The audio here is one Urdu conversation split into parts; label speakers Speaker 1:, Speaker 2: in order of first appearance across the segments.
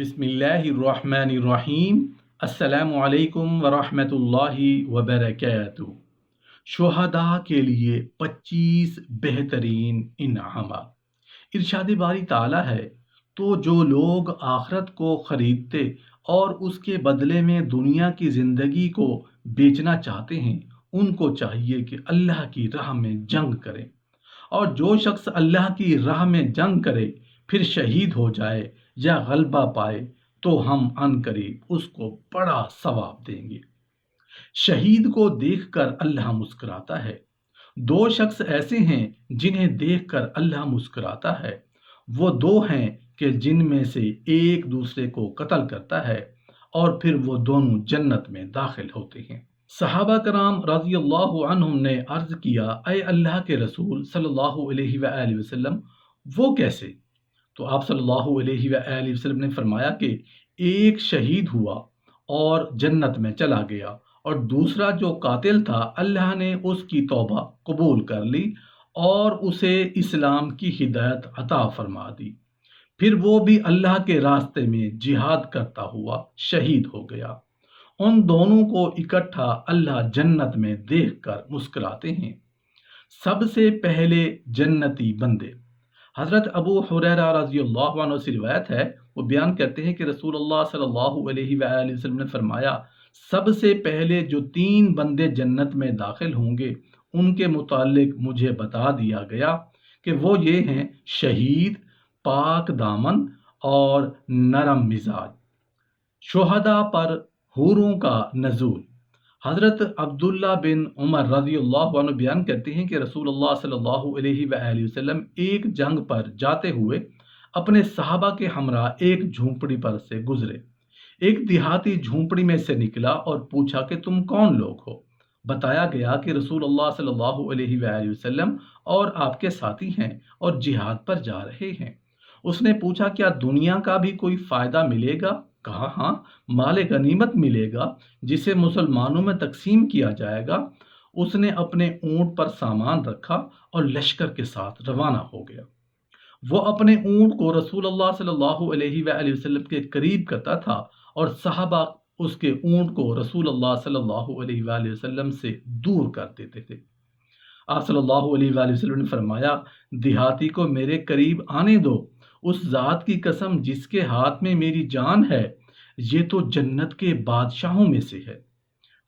Speaker 1: بسم اللہ الرحمن الرحیم۔ السلام علیکم ورحمۃ اللہ وبرکاتہ۔ شہداء کے لیے 25 بہترین انعامات۔ ارشاد باری تعالیٰ ہے، تو جو لوگ آخرت کو خریدتے اور اس کے بدلے میں دنیا کی زندگی کو بیچنا چاہتے ہیں، ان کو چاہیے کہ اللہ کی راہ میں جنگ کریں، اور جو شخص اللہ کی راہ میں جنگ کرے پھر شہید ہو جائے یا غلبہ پائے تو ہم عن قریب اس کو بڑا ثواب دیں گے۔ شہید کو دیکھ کر اللہ مسکراتا ہے۔ دو شخص ایسے ہیں جنہیں دیکھ کر اللہ مسکراتا ہے، وہ دو ہیں کہ جن میں سے ایک دوسرے کو قتل کرتا ہے اور پھر وہ دونوں جنت میں داخل ہوتے ہیں۔ صحابہ کرام رضی اللہ عنہم نے عرض کیا، اے اللہ کے رسول صلی اللہ علیہ وآلہ وسلم، وہ کیسے؟ تو آپ صلی اللہ علیہ وآلہ وسلم نے فرمایا کہ ایک شہید ہوا اور جنت میں چلا گیا، اور دوسرا جو قاتل تھا اللہ نے اس کی توبہ قبول کر لی اور اسے اسلام کی ہدایت عطا فرما دی، پھر وہ بھی اللہ کے راستے میں جہاد کرتا ہوا شہید ہو گیا۔ ان دونوں کو اکٹھا اللہ جنت میں دیکھ کر مسکراتے ہیں۔ سب سے پہلے جنتی بندے۔ حضرت ابو ہریرہ رضی اللہ عنہ سے روایت ہے، وہ بیان کرتے ہیں کہ رسول اللہ صلی اللہ علیہ وآلہ وسلم نے فرمایا، سب سے پہلے جو 3 بندے جنت میں داخل ہوں گے ان کے متعلق مجھے بتا دیا گیا کہ وہ یہ ہیں: شہید، پاک دامن اور نرم مزاج۔ شہداء پر حوروں کا نزول۔ حضرت عبداللہ بن عمر رضی اللہ عنہ بیان کرتے ہیں کہ رسول اللہ صلی اللہ علیہ وآلہ وسلم ایک جنگ پر جاتے ہوئے اپنے صحابہ کے ہمراہ ایک جھونپڑی پر سے گزرے۔ ایک دیہاتی جھونپڑی میں سے نکلا اور پوچھا کہ تم کون لوگ ہو؟ بتایا گیا کہ رسول اللہ صلی اللہ علیہ وآلہ وسلم اور آپ کے ساتھی ہیں اور جہاد پر جا رہے ہیں۔ اس نے پوچھا، کیا دنیا کا بھی کوئی فائدہ ملے گا؟ کہا، ہاں، مال غنیمت ملے گا جسے مسلمانوں میں تقسیم کیا جائے گا۔ اس نے اپنے اونٹ پر سامان رکھا اور لشکر کے ساتھ روانہ ہو گیا۔ وہ اپنے اونٹ کو رسول اللہ صلی اللہ علیہ وآلہ وسلم کے قریب کرتا تھا اور صحابہ اس کے اونٹ کو رسول اللہ صلی اللہ علیہ وآلہ وسلم سے دور کر دیتے تھے۔ آپ صلی اللہ علیہ وآلہ وسلم نے فرمایا، دیہاتی کو میرے قریب آنے دو، اس ذات کی قسم جس کے ہاتھ میں میری جان ہے، یہ تو جنت کے بادشاہوں میں سے ہے۔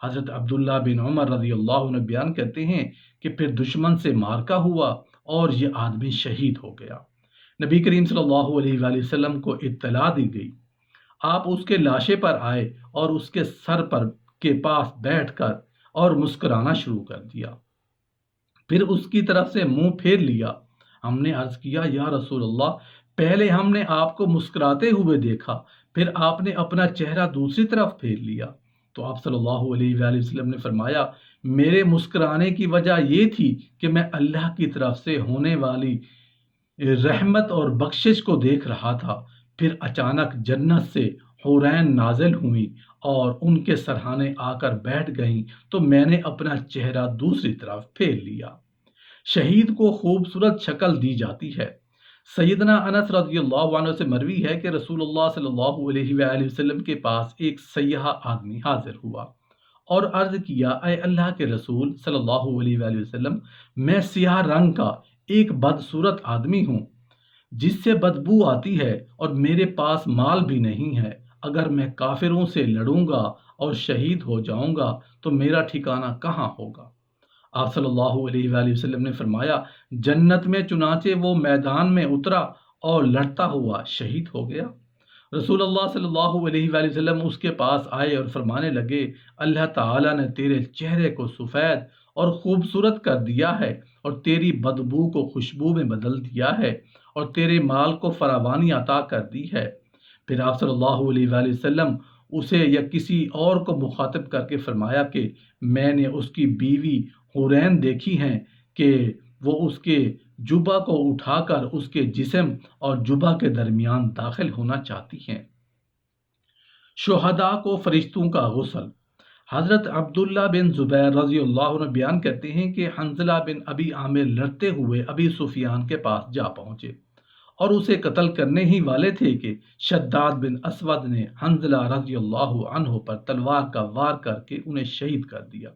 Speaker 1: حضرت عبداللہ بن عمر رضی اللہ عنہ بیان کرتے ہیں کہ پھر دشمن سے مارکا ہوا اور یہ آدمی شہید ہو گیا۔ نبی کریم صلی اللہ علیہ وآلہ وسلم کو اطلاع دی گئی۔ آپ اس کے لاشے پر آئے اور اس کے سر پر کے پاس بیٹھ کر اور مسکرانا شروع کر دیا، پھر اس کی طرف سے منہ پھیر لیا۔ ہم نے عرض کیا، یا رسول اللہ، پہلے ہم نے آپ کو مسکراتے ہوئے دیکھا، پھر آپ نے اپنا چہرہ دوسری طرف پھیر لیا۔ تو آپ صلی اللہ علیہ وآلہ وسلم نے فرمایا، میرے مسکرانے کی وجہ یہ تھی کہ میں اللہ کی طرف سے ہونے والی رحمت اور بخشش کو دیکھ رہا تھا۔ پھر اچانک جنت سے حورین نازل ہوئیں اور ان کے سرہانے آ کر بیٹھ گئیں، تو میں نے اپنا چہرہ دوسری طرف پھیر لیا۔ شہید کو خوبصورت شکل دی جاتی ہے۔ سیدنا انس رضی اللہ عنہ سے مروی ہے کہ رسول اللہ صلی اللہ علیہ وآلہ وسلم کے پاس ایک سیاح آدمی حاضر ہوا اور عرض کیا، اے اللہ کے رسول صلی اللہ علیہ وآلہ وسلم، میں سیاہ رنگ کا ایک بدصورت آدمی ہوں جس سے بدبو آتی ہے، اور میرے پاس مال بھی نہیں ہے۔ اگر میں کافروں سے لڑوں گا اور شہید ہو جاؤں گا تو میرا ٹھکانہ کہاں ہوگا؟ آپ صلی اللہ علیہ وآلہ وسلم نے فرمایا، جنت میں۔ چنانچہ وہ میدان میں اترا اور لڑتا ہوا شہید ہو گیا۔ رسول اللہ صلی اللہ علیہ وآلہ وسلم اس کے پاس آئے اور فرمانے لگے، اللہ تعالیٰ نے تیرے چہرے کو سفید اور خوبصورت کر دیا ہے، اور تیری بدبو کو خوشبو میں بدل دیا ہے، اور تیرے مال کو فراوانی عطا کر دی ہے۔ پھر آپ صلی اللہ علیہ وآلہ وسلم اسے یا کسی اور کو مخاطب کر کے فرمایا کہ میں نے اس کی بیوی حورین دیکھی ہیں کہ وہ اس کے جبہ کو اٹھا کر اس کے جسم اور جبہ کے درمیان داخل ہونا چاہتی ہیں۔ شہداء کو فرشتوں کا غسل۔ حضرت عبداللہ بن زبیر رضی اللہ عنہ بیان کرتے ہیں کہ حنظلہ بن ابی عامر لڑتے ہوئے ابی سفیان کے پاس جا پہنچے اور اسے قتل کرنے ہی والے تھے کہ شداد بن اسود نے حنظلہ رضی اللہ عنہ پر تلوار کا وار کر کے انہیں شہید کر دیا۔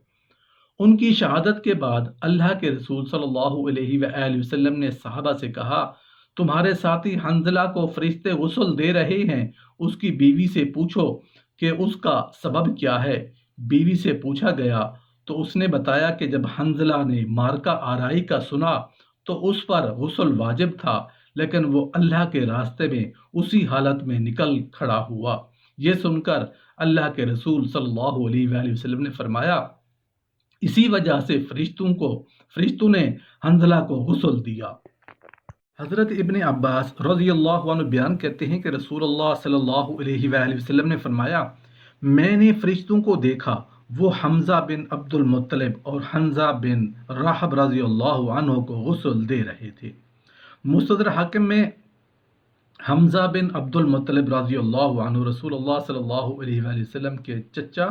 Speaker 1: ان کی شہادت کے بعد اللہ کے رسول صلی اللہ علیہ وآلہ وسلم نے صحابہ سے کہا، تمہارے ساتھی حنظلہ کو فرشتے غسل دے رہے ہیں، اس کی بیوی سے پوچھو کہ اس کا سبب کیا ہے۔ بیوی سے پوچھا گیا تو اس نے بتایا کہ جب حنظلہ نے مارکہ آرائی کا سنا تو اس پر غسل واجب تھا، لیکن وہ اللہ کے راستے میں اسی حالت میں نکل کھڑا ہوا۔ یہ سن کر اللہ کے رسول صلی اللہ علیہ وآلہ وسلم نے فرمایا، اسی وجہ سے فرشتوں نے حنظلہ کو غسل دیا۔ حضرت ابن عباس رضی اللہ عنہ بیان کرتے ہیں کہ رسول اللہ صلی اللہ علیہ وآلہ وسلم نے فرمایا، میں نے فرشتوں کو دیکھا، وہ حمزہ بن عبد المطلب اور حنزہ بن رحب رضی اللہ عنہ کو غسل دے رہے تھے۔ مستدرک حاکم میں حمزہ بن عبد المطلب رضی اللہ عنہ رسول اللہ صلی اللہ علیہ وآلہ وسلم کے چچا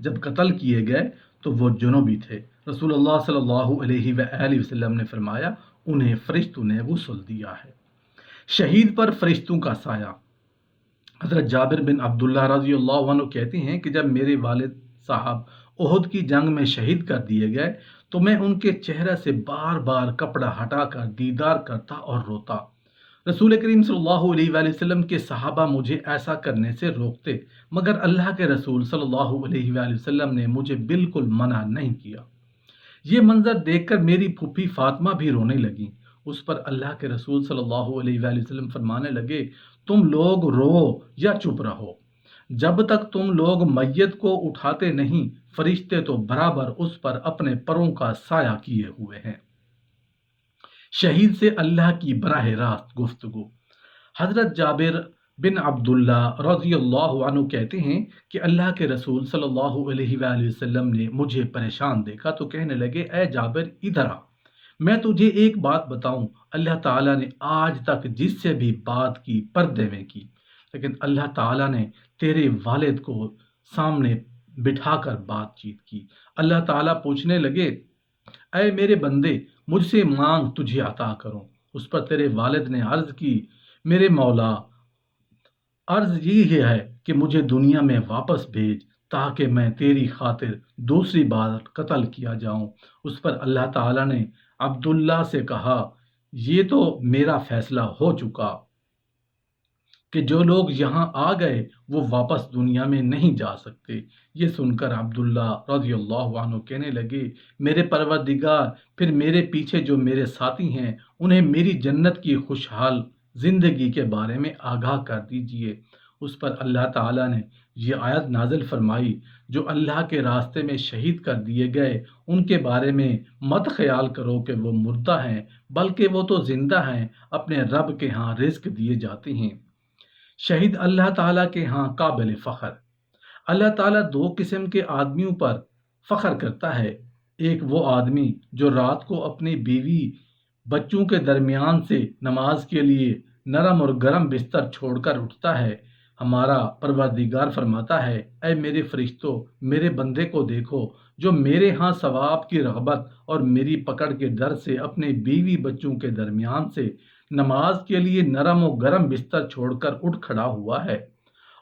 Speaker 1: جب قتل کیے گئے تو وہ جنوبی تھے۔ رسول اللہ صلی اللہ علیہ وآلہ وسلم نے فرمایا، انہیں فرشتوں نے غسل دیا ہے۔ شہید پر فرشتوں کا سایہ۔ حضرت جابر بن عبداللہ رضی اللہ عنہ کہتے ہیں کہ جب میرے والد صاحب احد کی جنگ میں شہید کر دیے گئے تو میں ان کے چہرے سے بار بار کپڑا ہٹا کر دیدار کرتا اور روتا۔ رسول کریم صلی اللہ علیہ وآلہ وسلم کے صحابہ مجھے ایسا کرنے سے روکتے، مگر اللہ کے رسول صلی اللہ علیہ وآلہ وسلم نے مجھے بالکل منع نہیں کیا۔ یہ منظر دیکھ کر میری پھوپھی فاطمہ بھی رونے لگیں۔ اس پر اللہ کے رسول صلی اللہ علیہ وآلہ وسلم فرمانے لگے، تم لوگ رو یا چپ رہو، جب تک تم لوگ میت کو اٹھاتے نہیں، فرشتے تو برابر اس پر اپنے پروں کا سایہ کیے ہوئے ہیں۔ شہید سے اللہ کی براہ راست گفتگو۔ حضرت جابر بن عبداللہ رضی اللہ عنہ کہتے ہیں کہ اللہ کے رسول صلی اللہ علیہ وآلہ وسلم نے مجھے پریشان دیکھا تو کہنے لگے، اے جابر ادھر آ، میں تجھے ایک بات بتاؤں۔ اللہ تعالیٰ نے آج تک جس سے بھی بات کی پردے میں کی، لیکن اللہ تعالیٰ نے تیرے والد کو سامنے بٹھا کر بات چیت کی۔ اللہ تعالیٰ پوچھنے لگے، اے میرے بندے، مجھ سے مانگ تجھے عطا کروں۔ اس پر تیرے والد نے عرض کی، میرے مولا، عرض یہ ہے کہ مجھے دنیا میں واپس بھیج تاکہ میں تیری خاطر دوسری بار قتل کیا جاؤں۔ اس پر اللہ تعالیٰ نے عبداللہ سے کہا، یہ تو میرا فیصلہ ہو چکا کہ جو لوگ یہاں آ گئے وہ واپس دنیا میں نہیں جا سکتے۔ یہ سن کر عبداللہ رضی اللہ عنہ کہنے لگے، میرے پروردگار، پھر میرے پیچھے جو میرے ساتھی ہیں انہیں میری جنت کی خوشحال زندگی کے بارے میں آگاہ کر دیجئے۔ اس پر اللہ تعالیٰ نے یہ آیت نازل فرمائی، جو اللہ کے راستے میں شہید کر دیے گئے ان کے بارے میں مت خیال کرو کہ وہ مردہ ہیں، بلکہ وہ تو زندہ ہیں، اپنے رب کے ہاں رزق دیے جاتے ہیں۔ شہید اللہ تعالیٰ کے ہاں قابل فخر۔ اللہ تعالیٰ دو قسم کے آدمیوں پر فخر کرتا ہے۔ ایک وہ آدمی جو رات کو اپنی بیوی بچوں کے درمیان سے نماز کے لیے نرم اور گرم بستر چھوڑ کر اٹھتا ہے۔ ہمارا پروردگار فرماتا ہے، اے میرے فرشتوں، میرے بندے کو دیکھو جو میرے ہاں ثواب کی رغبت اور میری پکڑ کے ڈر سے اپنے بیوی بچوں کے درمیان سے نماز کے لیے نرم و گرم بستر چھوڑ کر اٹھ کھڑا ہوا ہے۔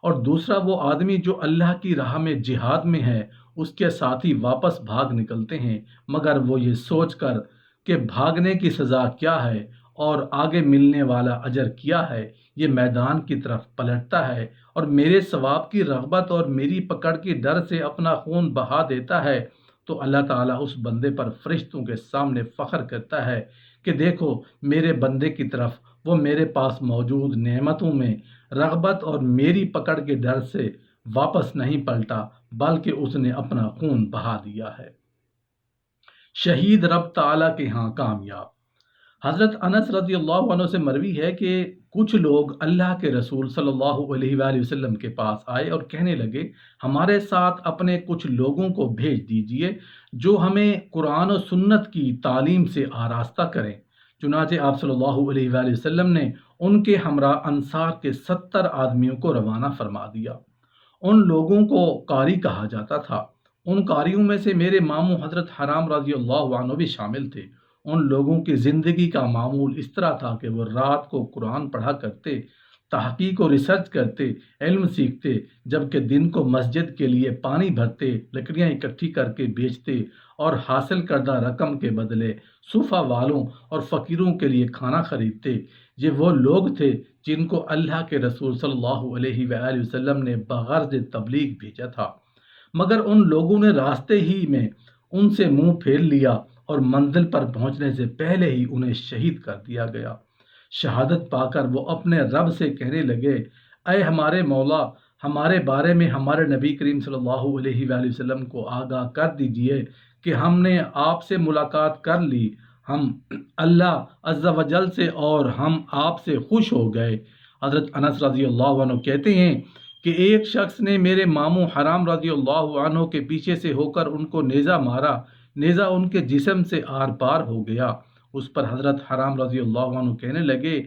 Speaker 1: اور دوسرا وہ آدمی جو اللہ کی راہ میں جہاد میں ہے، اس کے ساتھی واپس بھاگ نکلتے ہیں، مگر وہ یہ سوچ کر کہ بھاگنے کی سزا کیا ہے اور آگے ملنے والا اجر کیا ہے، یہ میدان کی طرف پلٹتا ہے اور میرے ثواب کی رغبت اور میری پکڑ کی ڈر سے اپنا خون بہا دیتا ہے، تو اللہ تعالیٰ اس بندے پر فرشتوں کے سامنے فخر کرتا ہے کہ دیکھو میرے بندے کی طرف وہ میرے پاس موجود نعمتوں میں رغبت اور میری پکڑ کے ڈر سے واپس نہیں پلٹا، بلکہ اس نے اپنا خون بہا دیا ہے۔ شہید رب تعالیٰ کے ہاں کامیاب۔ حضرت انس رضی اللہ عنہ سے مروی ہے کہ کچھ لوگ اللہ کے رسول صلی اللہ علیہ وآلہ وسلم کے پاس آئے اور کہنے لگے، ہمارے ساتھ اپنے کچھ لوگوں کو بھیج دیجئے جو ہمیں قرآن و سنت کی تعلیم سے آراستہ کریں۔ چنانچہ آپ صلی اللہ علیہ وآلہ وسلم نے ان کے ہمراہ انصار کے 70 آدمیوں کو روانہ فرما دیا۔ ان لوگوں کو قاری کہا جاتا تھا۔ ان قاریوں میں سے میرے ماموں حضرت حرام رضی اللہ عنہ بھی شامل تھے۔ ان لوگوں کی زندگی کا معمول اس طرح تھا کہ وہ رات کو قرآن پڑھا کرتے، تحقیق و ریسرچ کرتے، علم سیکھتے، جبکہ دن کو مسجد کے لیے پانی بھرتے، لکڑیاں اکٹھی کر کے بیچتے اور حاصل کردہ رقم کے بدلے صوفہ والوں اور فقیروں کے لیے کھانا خریدتے۔ یہ وہ لوگ تھے جن کو اللہ کے رسول صلی اللہ علیہ وآلہ وسلم نے بغرض تبلیغ بھیجا تھا، مگر ان لوگوں نے راستے ہی میں ان سے منہ پھیر لیا اور منزل پر پہنچنے سے پہلے ہی انہیں شہید کر دیا گیا۔ شہادت پا کر وہ اپنے رب سے کہنے لگے، اے ہمارے مولا، ہمارے بارے میں ہمارے نبی کریم صلی اللہ علیہ وآلہ وسلم کو آگاہ کر دیجئے کہ ہم نے آپ سے ملاقات کر لی، ہم اللہ عز و جل سے اور ہم آپ سے خوش ہو گئے۔ حضرت انس رضی اللہ عنہ کہتے ہیں کہ ایک شخص نے میرے ماموں حرام رضی اللہ عنہ کے پیچھے سے ہو کر ان کو نیزہ مارا، نیزہ ان کے جسم سے آر پار ہو گیا۔ اس پر حضرت حرام رضی اللہ عنہ کہنے لگے،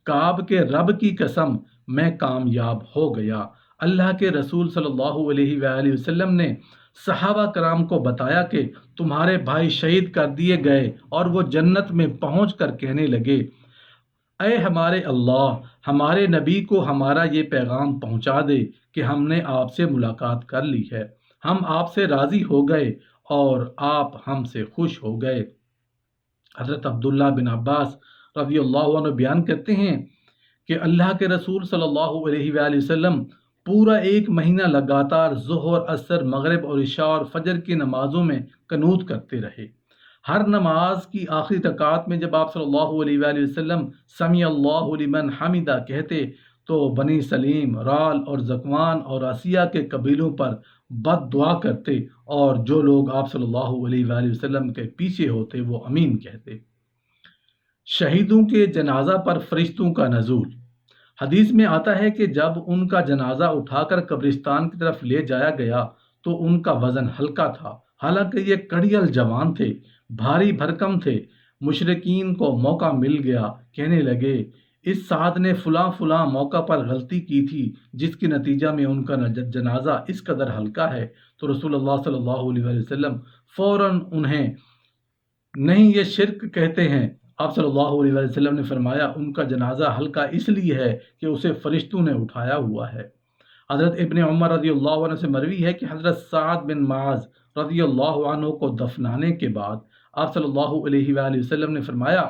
Speaker 1: کعب کے رب کی قسم، میں کامیاب ہو گیا۔ اللہ کے رسول صلی اللہ علیہ وآلہ وسلم نے صحابہ کرام کو بتایا کہ تمہارے بھائی شہید کر دیے گئے، اور وہ جنت میں پہنچ کر کہنے لگے، اے ہمارے اللہ، ہمارے نبی کو ہمارا یہ پیغام پہنچا دے کہ ہم نے آپ سے ملاقات کر لی ہے، ہم آپ سے راضی ہو گئے اور آپ ہم سے خوش ہو گئے۔ حضرت عبداللہ بن عباس رضی اللہ عنہ بیان کرتے ہیں کہ اللہ کے رسول صلی اللہ علیہ وآلہ وسلم پورا ایک مہینہ لگاتار ظہر، عصر، مغرب اور عشاء اور فجر کی نمازوں میں قنوت کرتے رہے۔ ہر نماز کی آخری رکعت میں جب آپ صلی اللہ علیہ وآلہ وسلم سمیع اللہ لمن حمدہ کہتے تو بنی سلیم، رال اور زکوان اور آسیہ کے قبیلوں پر بد دعا کرتے، اور جو لوگ آپ صلی اللہ علیہ وآلہ وسلم کے پیچھے ہوتے وہ امین کہتے۔ شہیدوں کے جنازہ پر فرشتوں کا نزول۔ حدیث میں آتا ہے کہ جب ان کا جنازہ اٹھا کر قبرستان کی طرف لے جایا گیا تو ان کا وزن ہلکا تھا، حالانکہ یہ کڑیل جوان تھے، بھاری بھرکم تھے۔ مشرکین کو موقع مل گیا، کہنے لگے، اس سعد نے فلاں فلاں موقع پر غلطی کی تھی جس کے نتیجہ میں ان کا جنازہ اس قدر ہلکا ہے۔ تو رسول اللہ صلی اللہ علیہ وآلہ وسلم فوراً انہیں، نہیں یہ شرک کہتے ہیں۔ آپ صلی اللہ علیہ وآلہ وسلم نے فرمایا، ان کا جنازہ ہلکا اس لیے ہے کہ اسے فرشتوں نے اٹھایا ہوا ہے۔ حضرت ابن عمر رضی اللہ عنہ سے مروی ہے کہ حضرت سعد بن معاذ رضی اللہ عنہ کو دفنانے کے بعد آپ صلی اللہ علیہ وآلہ وسلم نے فرمایا،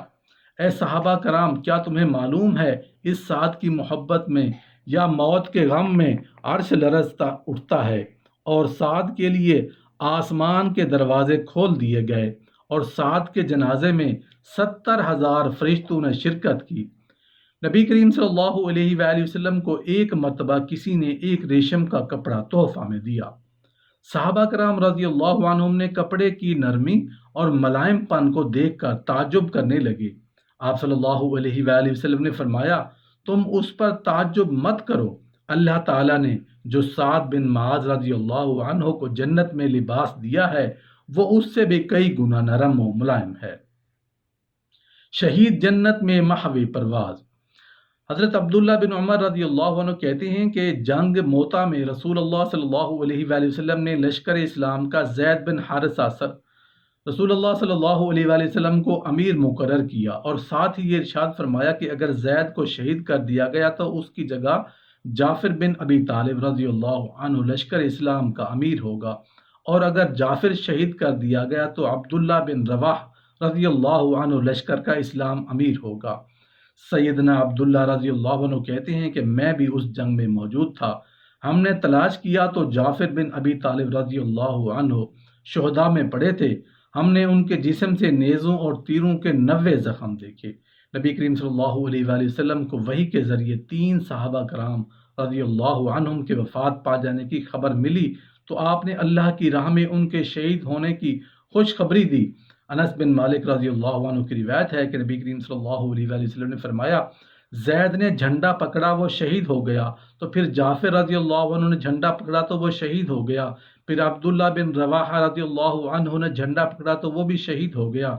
Speaker 1: اے صحابہ کرام، کیا تمہیں معلوم ہے اس سعد کی محبت میں یا موت کے غم میں عرش لرزتا اٹھتا ہے؟ اور سعد کے لیے آسمان کے دروازے کھول دیے گئے، اور سعد کے جنازے میں 70,000 فرشتوں نے شرکت کی۔ نبی کریم صلی اللہ علیہ وآلہ وسلم کو ایک مرتبہ کسی نے ایک ریشم کا کپڑا تحفہ میں دیا۔ صحابہ کرام رضی اللہ عنہم نے کپڑے کی نرمی اور ملائم پن کو دیکھ کر تعجب کرنے لگے۔ آپ صلی اللہ علیہ وآلہ وسلم نے فرمایا، تم اس پر تعجب مت کرو، اللہ تعالیٰ نے جو سعد بن معاذ رضی اللہ عنہ کو جنت میں لباس دیا ہے وہ اس سے بھی کئی گنا نرم و ملائم ہے۔ شہید جنت میں محو پرواز۔ حضرت عبداللہ بن عمر رضی اللہ عنہ کہتے ہیں کہ جنگ موتا میں رسول اللہ صلی اللہ علیہ وآلہ وسلم نے لشکر اسلام کا زید بن حارثہ رسول اللہ صلی اللہ علیہ وآلہ وسلم کو امیر مقرر کیا، اور ساتھ ہی یہ ارشاد فرمایا کہ اگر زید کو شہید کر دیا گیا تو اس کی جگہ جعفر بن ابی طالب رضی اللہ عنہ لشکر اسلام کا امیر ہوگا، اور اگر جعفر شہید کر دیا گیا تو عبداللہ بن رواح رضی اللہ عنہ لشکر کا اسلام امیر ہوگا۔ سیدنا عبداللہ رضی اللہ عنہ کہتے ہیں کہ میں بھی اس جنگ میں موجود تھا۔ ہم نے تلاش کیا تو جعفر بن ابی طالب رضی اللہ عنہ شہداء میں پڑے تھے۔ ہم نے ان کے جسم سے نیزوں اور تیروں کے 90 زخم دیکھے۔ نبی کریم صلی اللہ علیہ وآلہ وسلم کو وحی کے ذریعے 3 صحابہ کرام رضی اللہ عنہم کے وفات پا جانے کی خبر ملی تو آپ نے اللہ کی راہ میں ان کے شہید ہونے کی خوشخبری دی۔ انس بن مالک رضی اللہ عنہ کی روایت ہے کہ نبی کریم صلی اللہ علیہ وآلہ وسلم نے فرمایا، زید نے جھنڈا پکڑا وہ شہید ہو گیا، تو پھر جعفر رضی اللہ عنہ نے جھنڈا پکڑا تو وہ شہید ہو گیا، پھر عبداللہ بن رواحہ رضی اللہ عنہ نے جھنڈا پکڑا تو وہ بھی شہید ہو گیا۔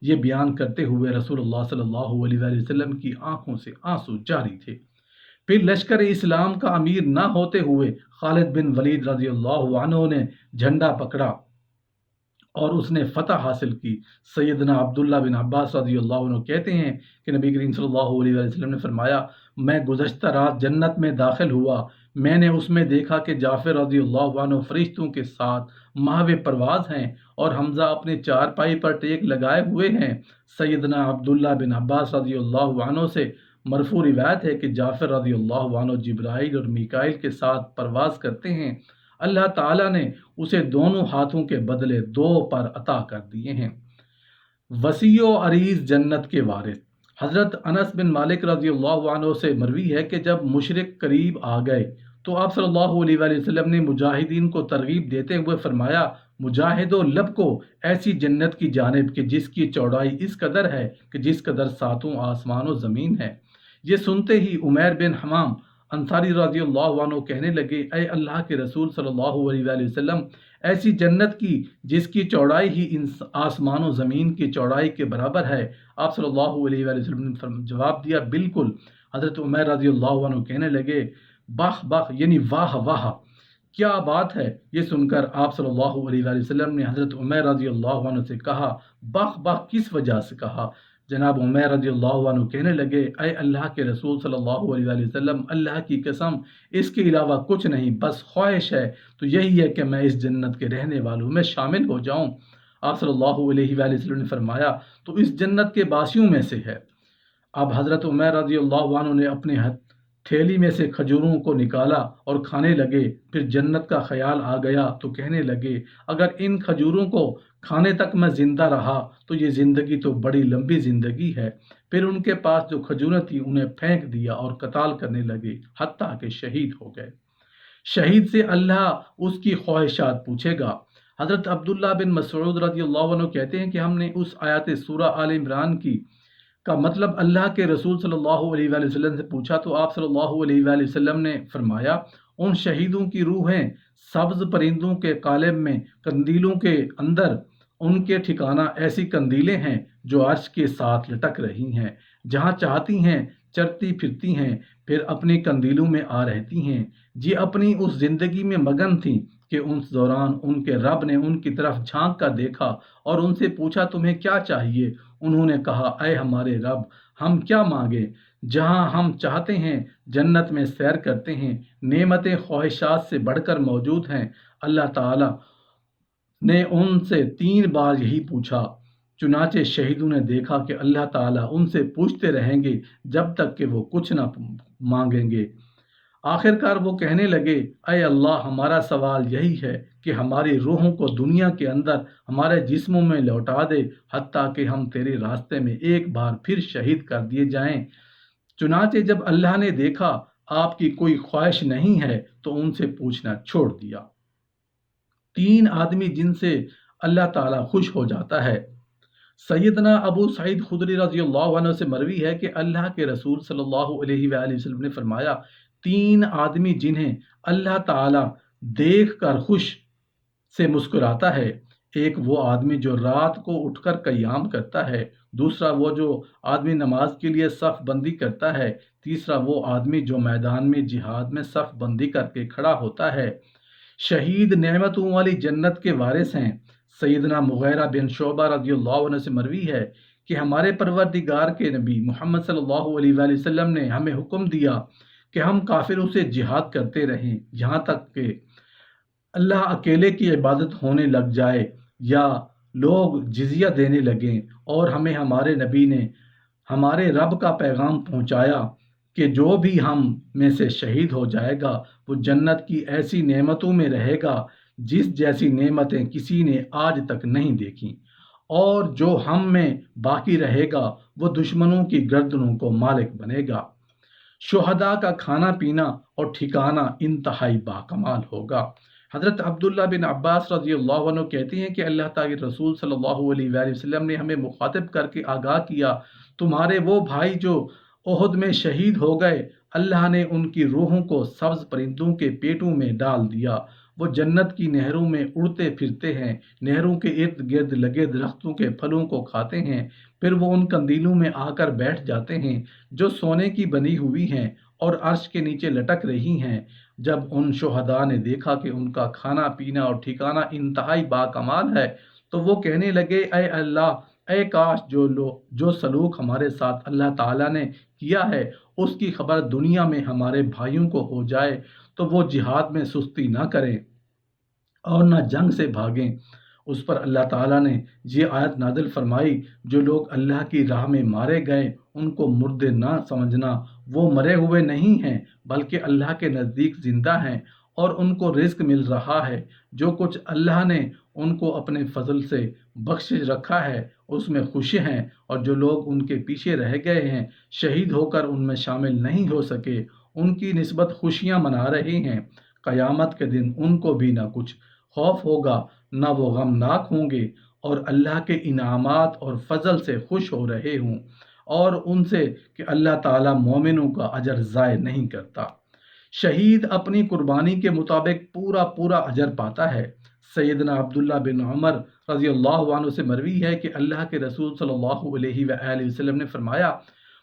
Speaker 1: یہ بیان کرتے ہوئے رسول اللہ صلی اللہ علیہ وآلہ وسلم کی آنکھوں سے آنسو جاری تھے۔ پھر لشکر اسلام کا امیر نہ ہوتے ہوئے خالد بن ولید رضی اللہ عنہ نے جھنڈا پکڑا اور اس نے فتح حاصل کی۔ سیدنا عبداللہ بن عباس رضی اللہ عنہ کہتے ہیں کہ نبی کریم صلی اللہ علیہ وسلم نے فرمایا، میں گزشتہ رات جنت میں داخل ہوا، میں نے اس میں دیکھا کہ جعفر رضی اللہ عنہ فرشتوں کے ساتھ ماہو پرواز ہیں اور حمزہ اپنے چارپائی پر ٹیک لگائے ہوئے ہیں۔ سیدنا عبداللہ بن عباس رضی اللہ عنہ سے مرفوع روایت ہے کہ جعفر رضی اللہ عنہ جبرائیل اور میکائیل کے ساتھ پرواز کرتے ہیں، اللہ تعالیٰ نے اسے دونوں ہاتھوں کے بدلے 2 پر عطا کر دیے ہیں۔ وسیع و عریض جنت کے وارث حضرت انس بن مالک رضی اللہ عنہ سے مروی ہے کہ جب مشرک قریب آ گئے تو آپ صلی اللہ علیہ وآلہ وسلم نے مجاہدین کو ترغیب دیتے ہوئے فرمایا، مجاہدو لب کو ایسی جنت کی جانب کہ جس کی چوڑائی اس قدر ہے کہ جس قدر 7 آسمان و زمین ہے۔ یہ سنتے ہی عمیر بن حمام انصاری رضی اللہ عنہ کہنے لگے، اے اللہ کے رسول صلی اللہ علیہ وآلہ وسلم، ایسی جنت کی جس کی چوڑائی ہی ان آسمان و زمین کی چوڑائی کے برابر ہے۔ آپ صلی اللہ علیہ وآلہ وسلم نے جواب دیا، بالکل۔ حضرت عمیر رضی اللہ عنہ کہنے لگے، بخ بخ، یعنی واہ واہ، کیا بات ہے۔ یہ سن کر آپ صلی اللہ علیہ وآلہ وسلم نے حضرت عمیر رضی اللہ عنہ سے کہا، بخ بخ کس وجہ سے کہا؟ جناب عمیر رضی اللہ عنہ کہنے لگے، اے اللہ کے رسول صلی اللہ علیہ وآلہ وسلم، اللہ کی قسم اس کے علاوہ کچھ نہیں، بس خواہش ہے تو یہی ہے کہ میں اس جنت کے رہنے والوں میں شامل ہو جاؤں۔ آپ صلی اللہ علیہ وآلہ وسلم نے فرمایا، تو اس جنت کے باسیوں میں سے ہے۔ اب حضرت عمیر رضی اللہ عنہ نے اپنے تھیلی میں سے کھجوروں کو نکالا اور کھانے لگے۔ پھر جنت کا خیال آ گیا تو کہنے لگے، اگر ان کھجوروں کو کھانے تک میں زندہ رہا تو یہ زندگی تو بڑی لمبی زندگی ہے۔ پھر ان کے پاس جو کھجوریں تھیں انہیں پھینک دیا اور قتال کرنے لگے، حتیٰ کہ شہید ہو گئے۔ شہید سے اللہ اس کی خواہشات پوچھے گا۔ حضرت عبداللہ بن مسعود رضی اللہ عنہ کہتے ہیں کہ ہم نے اس آیت سورہ آل عمران کا مطلب اللہ کے رسول صلی اللہ علیہ وآلہ وسلم سے پوچھا تو آپ صلی اللہ علیہ وآلہ وسلم نے فرمایا، ان شہیدوں کی روحیں سبز پرندوں کے قالب میں قندیلوں کے اندر، ان کے ٹھکانہ ایسی قندیلیں ہیں جو عرش کے ساتھ لٹک رہی ہیں، جہاں چاہتی ہیں چرتی پھرتی ہیں، پھر اپنی قندیلوں میں آ رہتی ہیں۔ جی اپنی اس زندگی میں مگن تھیں کہ اس دوران ان کے رب نے ان کی طرف جھانک کر دیکھا اور ان سے پوچھا، تمہیں کیا چاہیے؟ انہوں نے کہا، اے ہمارے رب، ہم کیا مانگیں؟ جہاں ہم چاہتے ہیں جنت میں سیر کرتے ہیں، نعمتیں خواہشات سے بڑھ کر موجود ہیں۔ اللہ تعالیٰ نے ان سے 3 بار یہی پوچھا۔ چنانچہ شہیدوں نے دیکھا کہ اللہ تعالیٰ ان سے پوچھتے رہیں گے جب تک کہ وہ کچھ نہ مانگیں گے۔ آخر کار وہ کہنے لگے، اے اللہ، ہمارا سوال یہی ہے کہ ہماری روحوں کو دنیا کے اندر ہمارے جسموں میں لوٹا دے، حتیٰ کہ ہم تیرے راستے میں ایک بار پھر شہید کر دیے جائیں۔ چنانچہ جب اللہ نے دیکھا آپ کی کوئی خواہش نہیں ہے تو ان سے پوچھنا چھوڑ دیا۔ 3 آدمی جن سے اللہ تعالیٰ خوش ہو جاتا ہے۔ سیدنا ابو سعید خدری رضی اللہ عنہ سے مروی ہے کہ اللہ کے رسول صلی اللہ علیہ وآلہ وسلم نے فرمایا، 3 آدمی جنہیں اللہ تعالیٰ دیکھ کر خوش سے مسکراتا ہے، ایک وہ آدمی جو رات کو اٹھ کر قیام کرتا ہے، دوسرا وہ جو آدمی نماز کے لیے صف بندی کرتا ہے، تیسرا وہ آدمی جو میدان میں جہاد میں صف بندی کر کے کھڑا ہوتا ہے۔ شہید نعمتوں والی جنت کے وارث ہیں۔ سیدنا مغیرہ بن شعبہ رضی اللہ عنہ سے مروی ہے کہ ہمارے پروردگار کے نبی محمد صلی اللہ علیہ وآلہ وسلم نے ہمیں حکم دیا کہ ہم کافروں سے جہاد کرتے رہیں یہاں تک کہ اللہ اکیلے کی عبادت ہونے لگ جائے یا لوگ جزیہ دینے لگیں، اور ہمیں ہمارے نبی نے ہمارے رب کا پیغام پہنچایا کہ جو بھی ہم میں سے شہید ہو جائے گا وہ جنت کی ایسی نعمتوں میں رہے گا جس جیسی نعمتیں کسی نے آج تک نہیں دیکھیں، اور جو ہم میں باقی رہے گا وہ دشمنوں کی گردنوں کو مالک بنے گا۔ شہداء کا کھانا پینا اور ٹھکانہ انتہائی باکمال ہوگا۔ حضرت عبداللہ بن عباس رضی اللہ عنہ کہتے ہیں کہ اللہ تعالی رسول صلی اللہ علیہ وآلہ وسلم نے ہمیں مخاطب کر کے آگاہ کیا، تمہارے وہ بھائی جو احد میں شہید ہو گئے، اللہ نے ان کی روحوں کو سبز پرندوں کے پیٹوں میں ڈال دیا، وہ جنت کی نہروں میں اڑتے پھرتے ہیں، نہروں کے ارد گرد لگے درختوں کے پھلوں کو کھاتے ہیں، پھر وہ ان قندیلوں میں آ کر بیٹھ جاتے ہیں جو سونے کی بنی ہوئی ہیں اور عرش کے نیچے لٹک رہی ہیں۔ جب ان شہداء نے دیکھا کہ ان کا کھانا پینا اور ٹھکانہ انتہائی باکمال ہے تو وہ کہنے لگے اے اللہ، اے کاش جو سلوک ہمارے ساتھ اللہ تعالیٰ نے کیا ہے اس کی خبر دنیا میں ہمارے بھائیوں کو ہو جائے تو وہ جہاد میں سستی نہ کریں اور نہ جنگ سے بھاگیں۔ اس پر اللہ تعالیٰ نے یہ آیت نازل فرمائی، جو لوگ اللہ کی راہ میں مارے گئے ان کو مردے نہ سمجھنا، وہ مرے ہوئے نہیں ہیں بلکہ اللہ کے نزدیک زندہ ہیں اور ان کو رزق مل رہا ہے۔ جو کچھ اللہ نے ان کو اپنے فضل سے بخشش رکھا ہے اس میں خوشی ہیں، اور جو لوگ ان کے پیچھے رہ گئے ہیں شہید ہو کر ان میں شامل نہیں ہو سکے ان کی نسبت خوشیاں منا رہے ہیں۔ قیامت کے دن ان کو بھی نہ کچھ خوف ہوگا نہ وہ غمناک ہوں گے، اور اللہ کے انعامات اور فضل سے خوش ہو رہے ہوں، اور ان سے کہ اللہ تعالیٰ مومنوں کا اجر ضائع نہیں کرتا۔ شہید اپنی قربانی کے مطابق پورا اجر پاتا ہے۔ سیدنا عبداللہ بن عمر رضی اللہ عنہ سے مروی ہے کہ اللہ کے رسول صلی اللہ علیہ وآلہ وسلم نے فرمایا،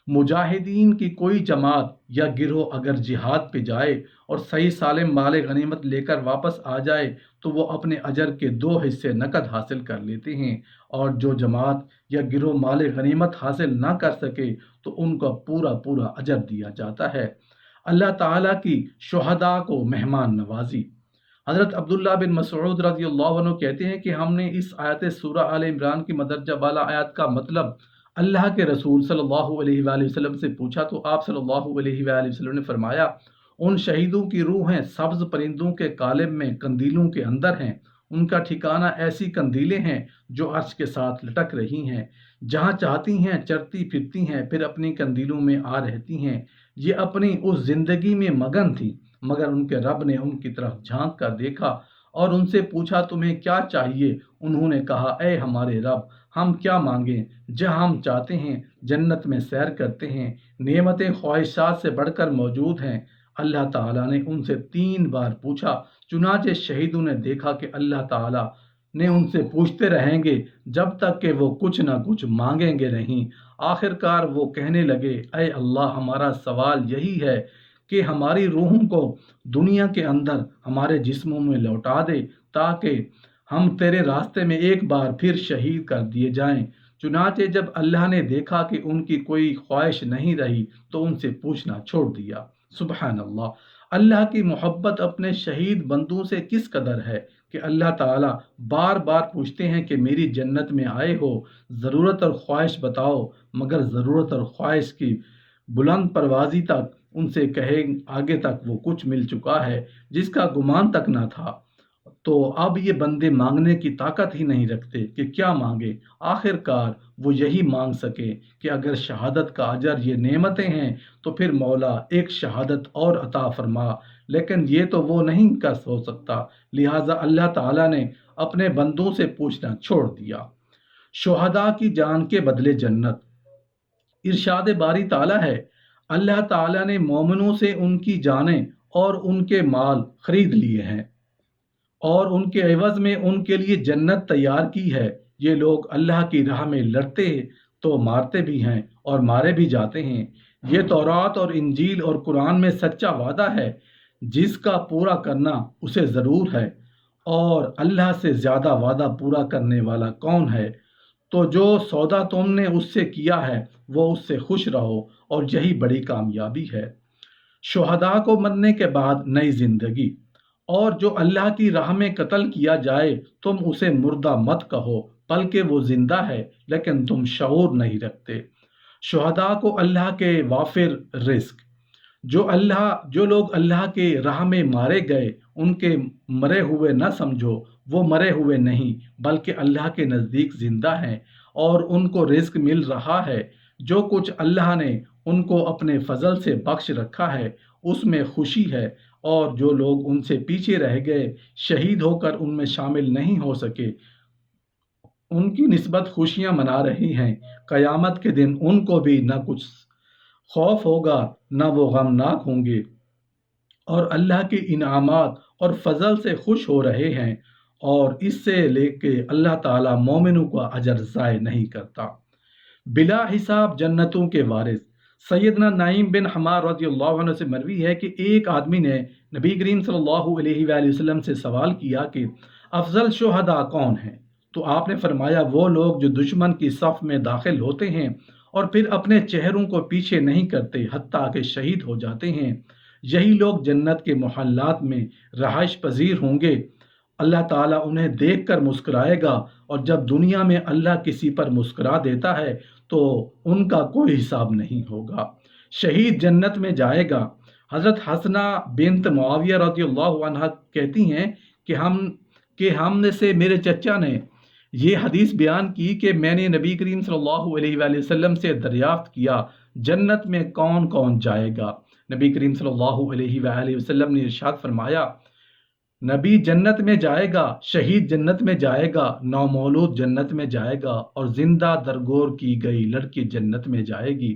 Speaker 1: مجاہدین کی کوئی جماعت یا گروہ اگر جہاد پہ جائے اور صحیح سالم مال غنیمت لے کر واپس آ جائے تو وہ اپنے اجر کے 2 حصے نقد حاصل کر لیتے ہیں، اور جو جماعت یا گروہ مال غنیمت حاصل نہ کر سکے تو ان کا پورا اجر دیا جاتا ہے۔ اللہ تعالیٰ کی شہداء کو مہمان نوازی۔ حضرت عبداللہ بن مسعود رضی اللہ عنہ کہتے ہیں کہ ہم نے اس آیت سورہ آل عمران کی مدرجہ بالا آیت کا مطلب اللہ کے رسول صلی اللہ علیہ وآلہ وسلم سے پوچھا تو آپ صلی اللہ علیہ وآلہ وسلم نے فرمایا، ان شہیدوں کی روحیں سبز پرندوں کے قالب میں قندیلوں کے اندر ہیں، ان کا ٹھکانہ ایسی قندیلیں ہیں جو عرش کے ساتھ لٹک رہی ہیں، جہاں چاہتی ہیں چرتی پھرتی ہیں، پھر اپنی قندیلوں میں آ رہتی ہیں۔ یہ اپنی اس زندگی میں مگن تھی، مگر ان کے رب نے ان کی طرف جھانک کر دیکھا اور ان سے پوچھا تمہیں کیا چاہیے؟ انہوں نے کہا اے ہمارے رب، ہم کیا مانگیں؟ جہاں ہم چاہتے ہیں جنت میں سیر کرتے ہیں، نعمتیں خواہشات سے بڑھ کر موجود ہیں۔ اللہ تعالیٰ نے ان سے 3 بار پوچھا، چنانچہ شہیدوں نے دیکھا کہ اللہ تعالیٰ نے ان سے پوچھتے رہیں گے جب تک کہ وہ کچھ نہ کچھ مانگیں گے نہیں۔ آخر کار وہ کہنے لگے اے اللہ، ہمارا سوال یہی ہے کہ ہماری روحوں کو دنیا کے اندر ہمارے جسموں میں لوٹا دے تاکہ ہم تیرے راستے میں ایک بار پھر شہید کر دیے جائیں۔ چنانچہ جب اللہ نے دیکھا کہ ان کی کوئی خواہش نہیں رہی تو ان سے پوچھنا چھوڑ دیا۔ سبحان اللہ، اللہ کی محبت اپنے شہید بندوں سے کس قدر ہے کہ اللہ تعالیٰ بار بار پوچھتے ہیں کہ میری جنت میں آئے ہو، ضرورت اور خواہش بتاؤ، مگر ضرورت اور خواہش کی بلند پروازی تک ان سے کہیں آگے تک وہ کچھ مل چکا ہے جس کا گمان تک نہ تھا۔ تو اب یہ بندے مانگنے کی طاقت ہی نہیں رکھتے کہ کیا مانگے۔ آخر کار وہ یہی مانگ سکے کہ اگر شہادت کا اجر یہ نعمتیں ہیں تو پھر مولا ایک شہادت اور عطا فرما، لیکن یہ تو وہ نہیں کر ہو سکتا، لہٰذا اللہ تعالیٰ نے اپنے بندوں سے پوچھنا چھوڑ دیا۔ شہداء کی جان کے بدلے جنت۔ ارشاد باری تعالیٰ ہے، اللہ تعالیٰ نے مومنوں سے ان کی جانیں اور ان کے مال خرید لیے ہیں اور ان کے عوض میں ان کے لیے جنت تیار کی ہے۔ یہ لوگ اللہ کی راہ میں لڑتے تو مارتے بھی ہیں اور مارے بھی جاتے ہیں۔ یہ تورات اور انجیل اور قرآن میں سچا وعدہ ہے، جس کا پورا کرنا اسے ضرور ہے، اور اللہ سے زیادہ وعدہ پورا کرنے والا کون ہے؟ تو جو سودا تم نے اس سے کیا ہے وہ اس سے خوش رہو، اور یہی بڑی کامیابی ہے۔ شہداء کو مرنے کے بعد نئی زندگی۔ اور جو اللہ کی راہ میں قتل کیا جائے تم اسے مردہ مت کہو، بلکہ وہ زندہ ہے، لیکن تم شعور نہیں رکھتے۔ شہداء کو اللہ کے وافر رزق۔ جو لوگ اللہ کے راہ میں مارے گئے ان کے مرے ہوئے نہ سمجھو، وہ مرے ہوئے نہیں بلکہ اللہ کے نزدیک زندہ ہیں اور ان کو رزق مل رہا ہے۔ جو کچھ اللہ نے ان کو اپنے فضل سے بخش رکھا ہے اس میں خوشی ہے، اور جو لوگ ان سے پیچھے رہ گئے شہید ہو کر ان میں شامل نہیں ہو سکے ان کی نسبت خوشیاں منا رہی ہیں۔ قیامت کے دن ان کو بھی نہ کچھ خوف ہوگا نہ وہ غمناک ہوں گے، اور اللہ کے انعامات اور فضل سے خوش ہو رہے ہیں، اور اس سے لے کے اللہ تعالیٰ مومنوں کا اجر ضائع نہیں کرتا۔ بلا حساب جنتوں کے وارث۔ سیدنا نعیم بن حمار رضی اللہ عنہ سے مروی ہے کہ ایک آدمی نے نبی کریم صلی اللہ علیہ وآلہ وسلم سے سوال کیا کہ افضل شہداء کون ہیں؟ تو آپ نے فرمایا وہ لوگ جو دشمن کی صف میں داخل ہوتے ہیں اور پھر اپنے چہروں کو پیچھے نہیں کرتے حتیٰ کہ شہید ہو جاتے ہیں، یہی لوگ جنت کے محلات میں رہائش پذیر ہوں گے۔ اللہ تعالیٰ انہیں دیکھ کر مسکرائے گا، اور جب دنیا میں اللہ کسی پر مسکرا دیتا ہے تو ان کا کوئی حساب نہیں ہوگا۔ شہید جنت میں جائے گا۔ حضرت حسنہ بنت معاویہ رضی اللہ عنہ کہتی ہیں کہ ہم نے سے میرے چچا نے یہ حدیث بیان کی کہ میں نے نبی کریم صلی اللہ علیہ وآلہ وسلم سے دریافت کیا جنت میں کون کون جائے گا۔ نبی کریم صلی اللہ علیہ وآلہ وسلم نے ارشاد فرمایا، نبی جنت میں جائے گا، شہید جنت میں جائے گا، نومولود جنت میں جائے گا، اور زندہ درگور کی گئی لڑکی جنت میں جائے گی۔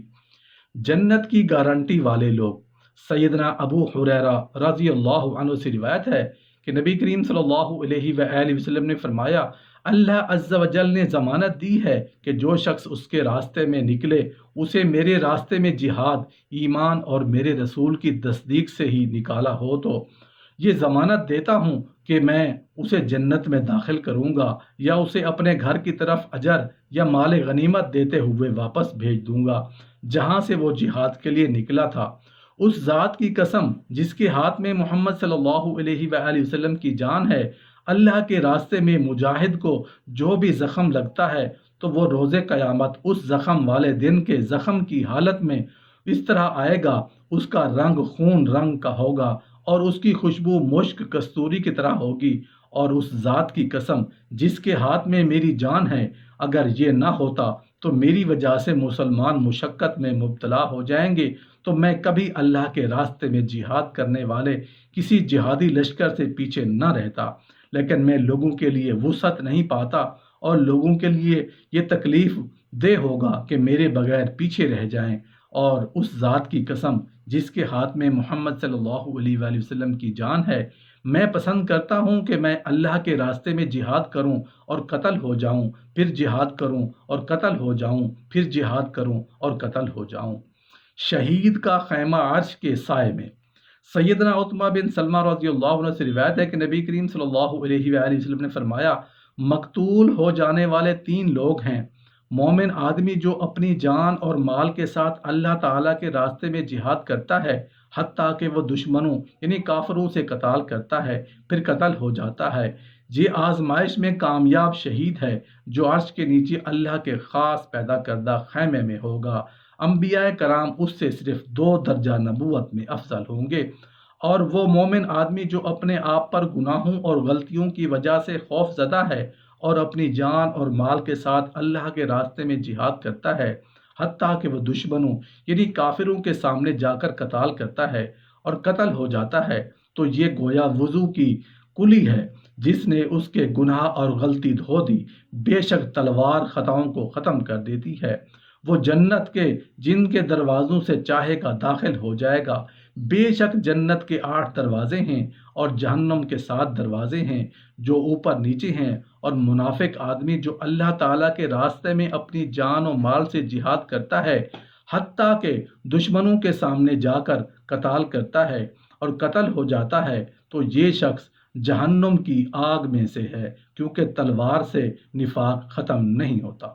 Speaker 1: جنت کی گارنٹی والے لوگ، سیدنا ابو ہریرہ رضی اللہ عنہ سے روایت ہے کہ نبی کریم صلی اللہ علیہ وآلہ وسلم نے فرمایا، اللہ عز و جل نے ضمانت دی ہے کہ جو شخص اس کے راستے میں نکلے اسے میرے راستے میں جہاد، ایمان اور میرے رسول کی تصدیق سے ہی نکالا ہو تو یہ ضمانت دیتا ہوں کہ میں اسے جنت میں داخل کروں گا، یا اسے اپنے گھر کی طرف اجر یا مال غنیمت دیتے ہوئے واپس بھیج دوں گا جہاں سے وہ جہاد کے لیے نکلا تھا۔ اس ذات کی قسم جس کے ہاتھ میں محمد صلی اللہ علیہ وآلہ وسلم کی جان ہے، اللہ کے راستے میں مجاہد کو جو بھی زخم لگتا ہے تو وہ روز قیامت اس زخم والے دن کے زخم کی حالت میں اس طرح آئے گا، اس کا رنگ خون رنگ کا ہوگا اور اس کی خوشبو مشک کستوری کی طرح ہوگی۔ اور اس ذات کی قسم جس کے ہاتھ میں میری جان ہے، اگر یہ نہ ہوتا تو میری وجہ سے مسلمان مشقت میں مبتلا ہو جائیں گے تو میں کبھی اللہ کے راستے میں جہاد کرنے والے کسی جہادی لشکر سے پیچھے نہ رہتا، لیکن میں لوگوں کے لیے وسعت نہیں پاتا اور لوگوں کے لیے یہ تکلیف دہ ہوگا کہ میرے بغیر پیچھے رہ جائیں۔ اور اس ذات کی قسم جس کے ہاتھ میں محمد صلی اللہ علیہ وآلہ وسلم کی جان ہے، میں پسند کرتا ہوں کہ میں اللہ کے راستے میں جہاد کروں اور قتل ہو جاؤں، پھر جہاد کروں اور قتل ہو جاؤں، پھر جہاد کروں اور قتل ہو جاؤں۔ شہید کا خیمہ عرش کے سائے میں، سیدنا عتبہ بن سلمہ رضی اللہ عنہ سے روایت ہے کہ نبی کریم صلی اللہ علیہ وآلہ وسلم نے فرمایا، مقتول ہو جانے والے 3 لوگ ہیں: مومن آدمی جو اپنی جان اور مال کے ساتھ اللہ تعالیٰ کے راستے میں جہاد کرتا ہے حتیٰ کہ وہ دشمنوں یعنی کافروں سے قتال کرتا ہے پھر قتل ہو جاتا ہے، یہ آزمائش میں کامیاب شہید ہے جو عرش کے نیچے اللہ کے خاص پیدا کردہ خیمے میں ہوگا۔ انبیاء کرام اس سے صرف 2 درجہ نبوت میں افضل ہوں گے۔ اور وہ مومن آدمی جو اپنے آپ پر گناہوں اور غلطیوں کی وجہ سے خوف زدہ ہے اور اپنی جان اور مال کے ساتھ اللہ کے راستے میں جہاد کرتا ہے حتیٰ کہ وہ دشمنوں یعنی کافروں کے سامنے جا کر قتال کرتا ہے اور قتل ہو جاتا ہے، تو یہ گویا وضو کی کلی ہے جس نے اس کے گناہ اور غلطی دھو دی۔ بے شک تلوار خطاؤں کو ختم کر دیتی ہے۔ وہ جنت کے جن کے دروازوں سے چاہے گا داخل ہو جائے گا۔ بے شک جنت کے 8 دروازے ہیں اور جہنم کے 7 دروازے ہیں جو اوپر نیچے ہیں، اور منافق آدمی جو اللہ تعالیٰ کے راستے میں اپنی جان و مال سے جہاد کرتا ہے حتیٰ کہ دشمنوں کے سامنے جا کر قتال کرتا ہے اور قتل ہو جاتا ہے، تو یہ شخص جہنم کی آگ میں سے ہے، کیونکہ تلوار سے نفاق ختم نہیں ہوتا۔